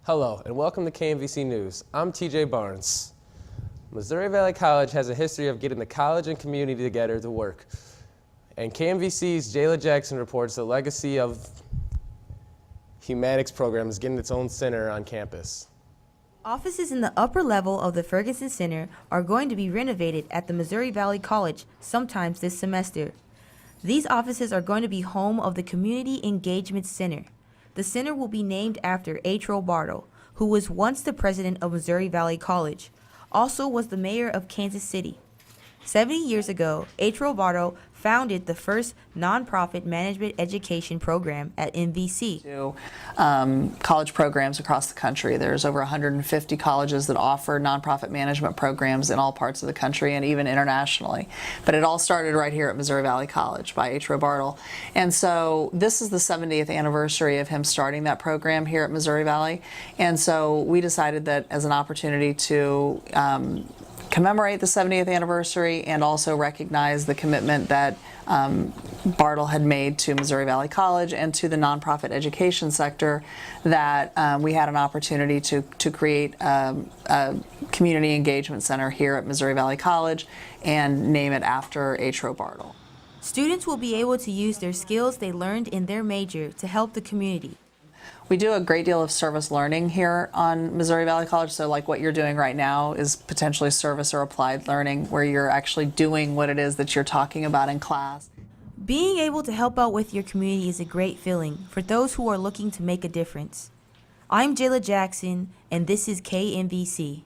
Hello, and welcome to KMVC News. I'm TJ Barnes. Missouri Valley College has a history of getting the college and community together to work. And KMVC's Jayla Jackson reports the legacy of Humanities program is getting its own center on campus. Offices in the upper level of the Ferguson Center are going to be renovated at the Missouri Valley College sometimes this semester. These offices are going to be home of the Community Engagement Center. The center will be named after H. Bartle, who was once the president of Missouri Valley College, also was the mayor of Kansas City. 70 years ago, H. Bartle founded the first nonprofit management education program at MVC. To college programs across the country. There's over 150 colleges that offer nonprofit management programs in all parts of the country and even internationally. But it all started right here at Missouri Valley College by H. Bartle. And so this is the 70th anniversary of him starting that program here at Missouri Valley. And so we decided that as an opportunity to commemorate the 70th anniversary and also recognize the commitment that Bartle had made to Missouri Valley College and to the nonprofit education sector, that we had an opportunity to create a community engagement center here at Missouri Valley College and name it after H. Bartle. Students will be able to use their skills they learned in their major to help the community. We do a great deal of service learning here on Missouri Valley College, so like what you're doing right now is potentially service or applied learning, where you're actually doing what it is that you're talking about in class. Being able to help out with your community is a great feeling for those who are looking to make a difference. I'm Jayla Jackson, and this is KMVC.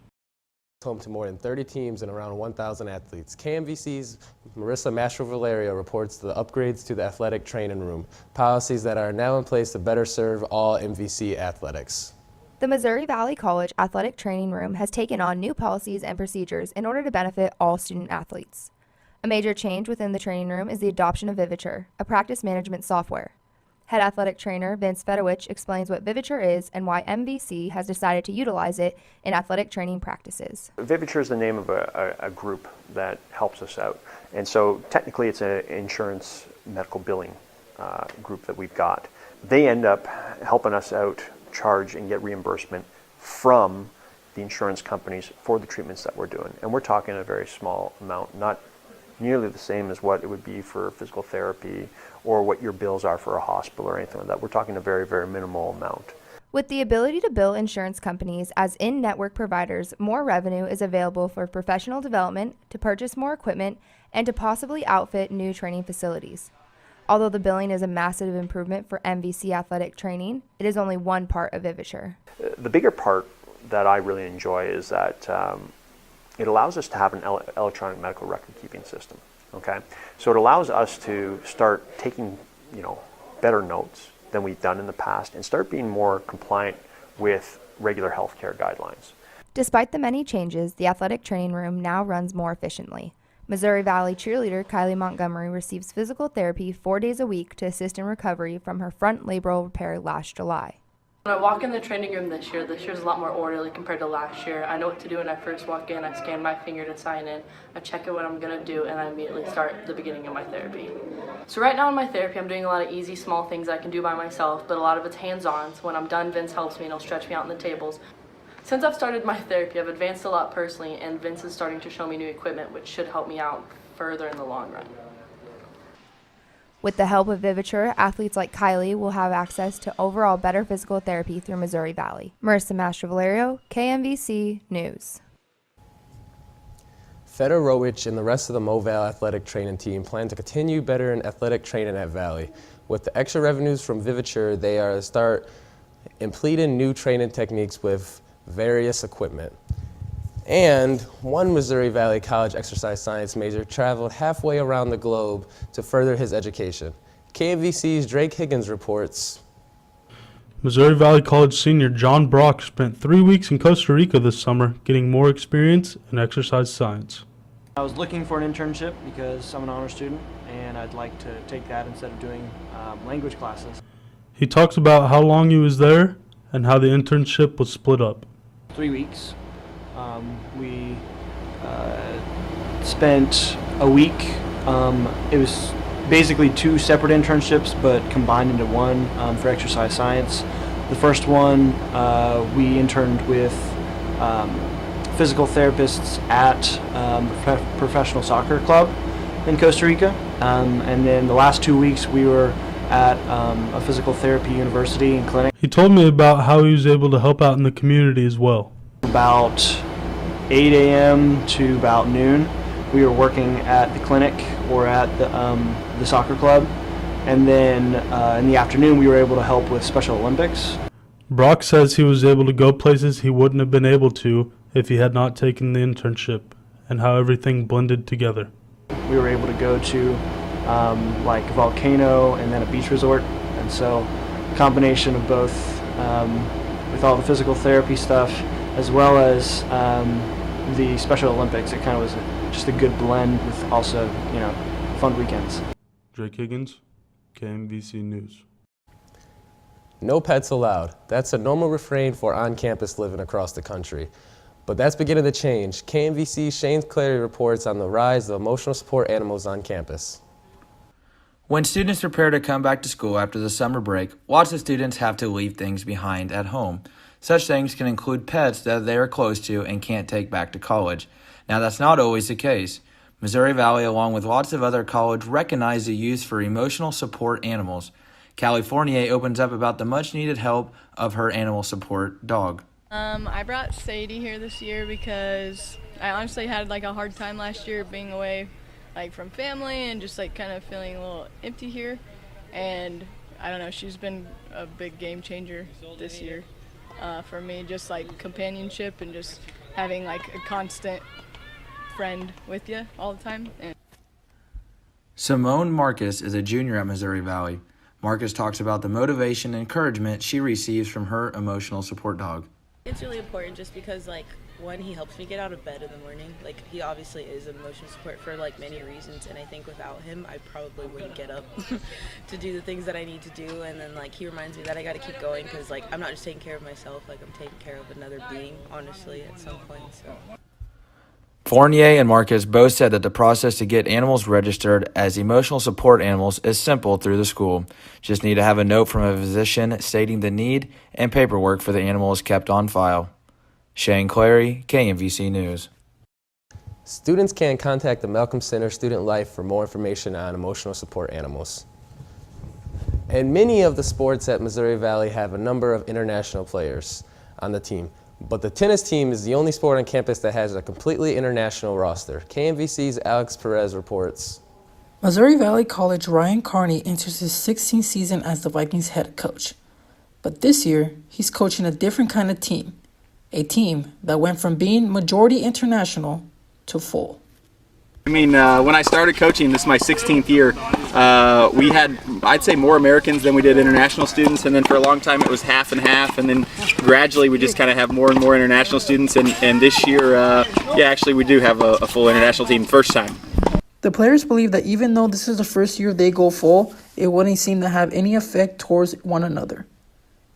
Home to more than 30 teams and around 1,000 athletes. KMVC's Marissa Mastro-Valerio reports the upgrades to the athletic training room, policies that are now in place to better serve all MVC athletics. The Missouri Valley College Athletic Training Room has taken on new policies and procedures in order to benefit all student athletes. A major change within the training room is the adoption of Viviture, a practice management software. Head athletic trainer Vince Fedowich explains what Viviture is and why MVC has decided to utilize it in athletic training practices. Viviture is the name of a group that helps us out. And so technically it's an insurance medical billing group that we've got. They end up helping us out, charge and get reimbursement from the insurance companies for the treatments that we're doing. And we're talking a very small amount, not nearly the same as what it would be for physical therapy or what your bills are for a hospital or anything like that. We're talking a very, very minimal amount. With the ability to bill insurance companies as in-network providers, more revenue is available for professional development, to purchase more equipment, and to possibly outfit new training facilities. Although the billing is a massive improvement for MVC athletic training, it is only one part of Viviture. The bigger part that I really enjoy is that it allows us to have an electronic medical record keeping system. Okay, so it allows us to start taking, better notes than we've done in the past and start being more compliant with regular healthcare guidelines. Despite the many changes, the athletic training room now runs more efficiently. Missouri Valley cheerleader Kylie Montgomery receives physical therapy 4 days a week to assist in recovery from her front labral repair last July. When I walk in the training room this year's a lot more orderly compared to last year. I know what to do when I first walk in. I scan my finger to sign in. I check out what I'm going to do, and I immediately start the beginning of my therapy. So right now in my therapy, I'm doing a lot of easy, small things I can do by myself, but a lot of it's hands-on. So when I'm done, Vince helps me and he'll stretch me out on the tables. Since I've started my therapy, I've advanced a lot personally, and Vince is starting to show me new equipment, which should help me out further in the long run. With the help of Viviture, athletes like Kylie will have access to overall better physical therapy through Missouri Valley. Marissa Mastro-Valerio, KMVC News. Feder Rowich and the rest of the MoVal athletic training team plan to continue better in athletic training at Valley. With the extra revenues from Viviture, they are to start implementing new training techniques with various equipment. And one Missouri Valley College exercise science major traveled halfway around the globe to further his education. KMVC's Drake Higgins reports. Missouri Valley College senior John Brock spent 3 weeks in Costa Rica this summer getting more experience in exercise science. I was looking for an internship because I'm an honor student and I'd like to take that instead of doing language classes. He talks about how long he was there and how the internship was split up. 3 weeks. We spent a week. It was basically 2 separate internships but combined into one for exercise science. The first one, we interned with physical therapists at a professional soccer club in Costa Rica. And then the last 2 weeks we were at a physical therapy university and clinic. He told me about how he was able to help out in the community as well. About 8 a.m. to about noon, we were working at the clinic or at the soccer club. And then in the afternoon, we were able to help with Special Olympics. Brock says he was able to go places he wouldn't have been able to if he had not taken the internship, and how everything blended together. We were able to go to like a volcano and then a beach resort. And so a combination of both with all the physical therapy stuff as well as the Special Olympics, it kind of was just a good blend with also, you know, fun weekends. Drake Higgins, KMVC News. No pets allowed. That's a normal refrain for on-campus living across the country. But that's beginning to change. KMVC's Shane Clary reports on the rise of emotional support animals on campus. When students prepare to come back to school after the summer break, lots of students have to leave things behind at home. Such things can include pets that they are close to and can't take back to college. Now, that's not always the case. Missouri Valley, along with lots of other colleges, recognize the use for emotional support animals. California opens up about the much-needed help of her animal support dog. I brought Sadie here this year because I honestly had like a hard time last year being away like from family and just like kind of feeling a little empty here. And I don't know, she's been a big game changer this year for me, just like companionship and just having like a constant friend with you all the time. Simone Marcus is a junior at Missouri Valley. Marcus talks about the motivation and encouragement she receives from her emotional support dog. It's really important just because, like, one, he helps me get out of bed in the morning. Like, he obviously is emotional support for, like, many reasons, and I think without him, I probably wouldn't get up to do the things that I need to do. And then, like, he reminds me that I got to keep going because, like, I'm not just taking care of myself. Like, I'm taking care of another being, honestly, at some point, so. Fournier and Marcus both said that the process to get animals registered as emotional support animals is simple through the school. Just need to have a note from a physician stating the need, and paperwork for the animal is kept on file. Shane Clary, KMVC News. Students can contact the Malcolm Center Student Life for more information on emotional support animals. And many of the sports at Missouri Valley have a number of international players on the team. But the tennis team is the only sport on campus that has a completely international roster. KMVC's Alex Perez reports. Missouri Valley College Ryan Carney enters his 16th season as the Vikings head coach. But this year, he's coaching a different kind of team. A team that went from being majority international to full. I mean, when I started coaching, this is my 16th year, we had, I'd say, more Americans than we did international students, and then for a long time it was half and half, and then gradually we just kind of have more and more international students, and this year, yeah, actually we do have a full international team, first time. The players believe that even though this is the first year they go full, it wouldn't seem to have any effect towards one another.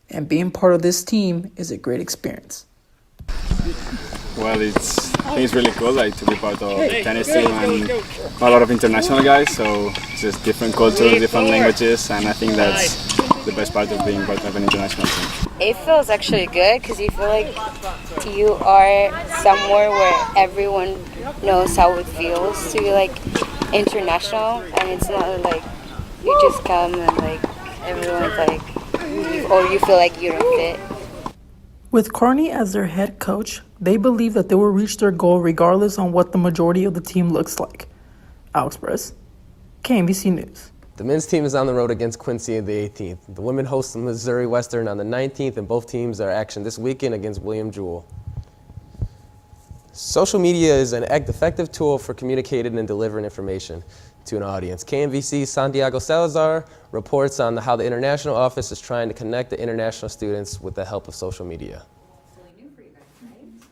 And being part of this team is a great experience. Well, I think it's really cool, like, to be part of the tennis team and a lot of international guys, so it's just different cultures, different languages, and I think that's the best part of being part of an international team. It feels actually good because you feel like you are somewhere where everyone knows how it feels to be like international, and it's not like you just come and like everyone's like, or you feel like you don't fit. With Carney as their head coach, they believe that they will reach their goal regardless on what the majority of the team looks like. Alex Perez, KMVC News. The men's team is on the road against Quincy on the 18th. The women host the Missouri Western on the 19th, and both teams are action this weekend against William Jewell. Social media is an effective tool for communicating and delivering information to an audience. KMVC's Santiago Salazar reports on how the International Office is trying to connect the international students with the help of social media.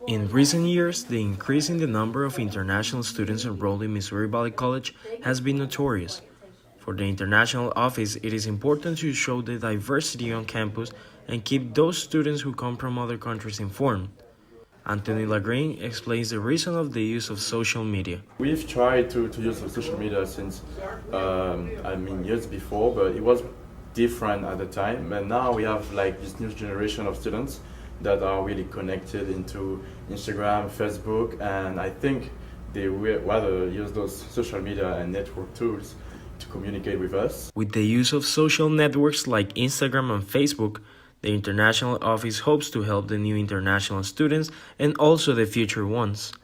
In recent years, the increase in the number of international students enrolled in Missouri Valley College has been notorious. For the International Office, it is important to show the diversity on campus and keep those students who come from other countries informed. Anthony Lagreen explains the reason of the use of social media. We've tried to use social media since, years before, but it was different at the time, but now we have like this new generation of students that are really connected into Instagram, Facebook, and I think they will rather use those social media and network tools to communicate with us. With the use of social networks like Instagram and Facebook, the International Office hopes to help the new international students and also the future ones.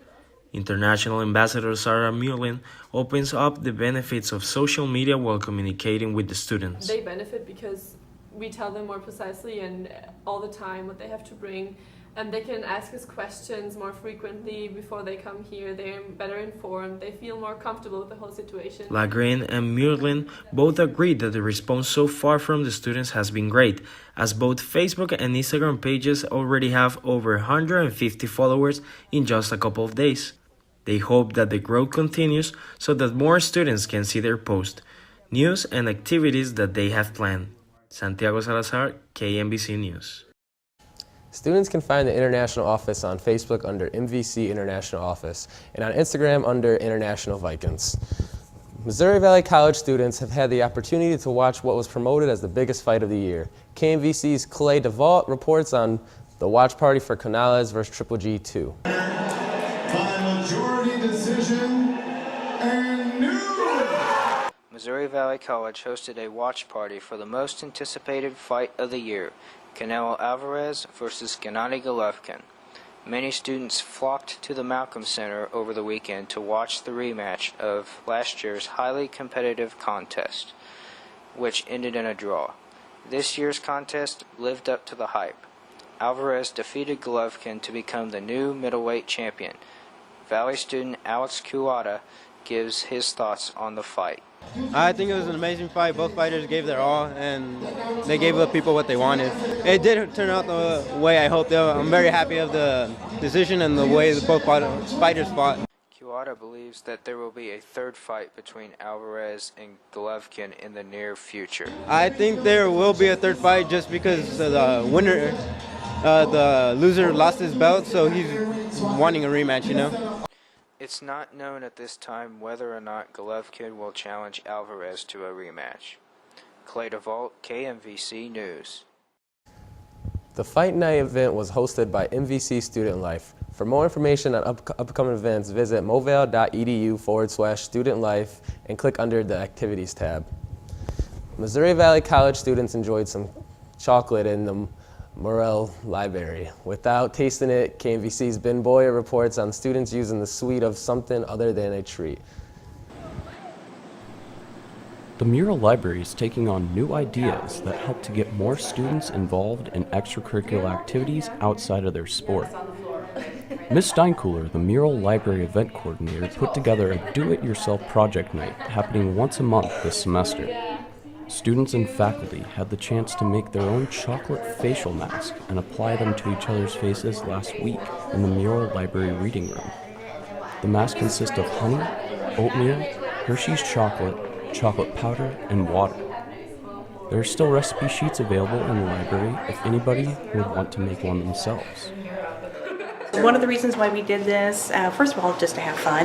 International Ambassador Sarah Muirlin opens up the benefits of social media while communicating with the students. They benefit because we tell them more precisely and all the time what they have to bring, and they can ask us questions more frequently before they come here. They're better informed, they feel more comfortable with the whole situation. Lagrange and Muirlin both agreed that the response so far from the students has been great, as both Facebook and Instagram pages already have over 150 followers in just a couple of days. They hope that the growth continues so that more students can see their posts, news, and activities that they have planned. Santiago Salazar, KMVC News. Students can find the International Office on Facebook under MVC International Office and on Instagram under International Vikings. Missouri Valley College students have had the opportunity to watch what was promoted as the biggest fight of the year. KMVC's Clay DeVault reports on the watch party for Canales versus Triple G 2. By majority decision and new. Missouri Valley College hosted a watch party for the most anticipated fight of the year, Canelo Alvarez versus Gennady Golovkin. Many students flocked to the Malcolm Center over the weekend to watch the rematch of last year's highly competitive contest, which ended in a draw. This year's contest lived up to the hype. Alvarez defeated Golovkin to become the new middleweight champion. Valley student Alex Kuwata gives his thoughts on the fight. I think it was an amazing fight. Both fighters gave their all, and they gave the people what they wanted. It did turn out the way I hoped. I'm very happy of the decision and the way both fighters fought. Kuwata believes that there will be a third fight between Alvarez and Golovkin in the near future. I think there will be a third fight just because the loser lost his belt, so he's wanting a rematch, you know. It's not known at this time whether or not Golovkin will challenge Alvarez to a rematch. Clay DeVault, KMVC News. The Fight Night event was hosted by MVC Student Life. For more information on upcoming events, visit movale.edu/studentlife and click under the Activities tab. Missouri Valley College students enjoyed some chocolate in the Morrell Library. Without tasting it, KMVC's Ben Boyer reports on students using the sweet of something other than a treat. The Mural Library is taking on new ideas that help to get more students involved in extracurricular activities outside of their sport. Ms. Steinkooler, the Mural Library event coordinator, put together a do-it-yourself project night happening once a month this semester. Students and faculty had the chance to make their own chocolate facial mask and apply them to each other's faces last week in the Mural Library reading room. The mask consists of honey, oatmeal, Hershey's chocolate, chocolate powder, and water. There are still recipe sheets available in the library if anybody would want to make one themselves. One of the reasons why we did this, first of all, just to have fun,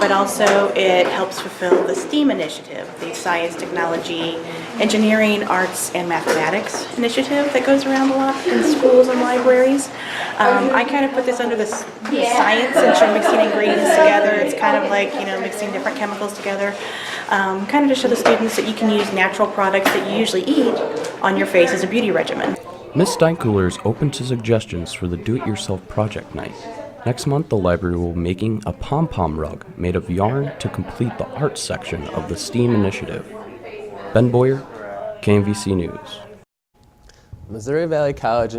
but also it helps fulfill the STEAM initiative, the science, technology, engineering, arts, and mathematics initiative that goes around a lot in schools and libraries. I kind of put this under the science, since you're mixing ingredients together. It's kind of like, mixing different chemicals together, kind of to show the students that you can use natural products that you usually eat on your face as a beauty regimen. Ms. Steinkooler is open to suggestions for the do-it-yourself project night. Next month, the library will be making a pom-pom rug made of yarn to complete the arts section of the STEAM initiative. Ben Boyer, KMVC News. Missouri Valley College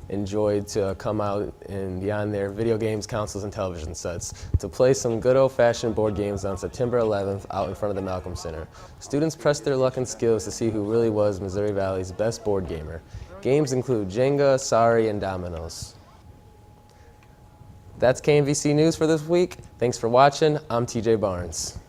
enjoyed to come out and beyond their video games, consoles, and television sets to play some good old-fashioned board games on September 11th out in front of the Malcolm Center. Students pressed their luck and skills to see who really was Missouri Valley's best board gamer. Games include Jenga, Sorry, and Dominoes. That's KMVC News for this week. Thanks for watching. I'm TJ Barnes.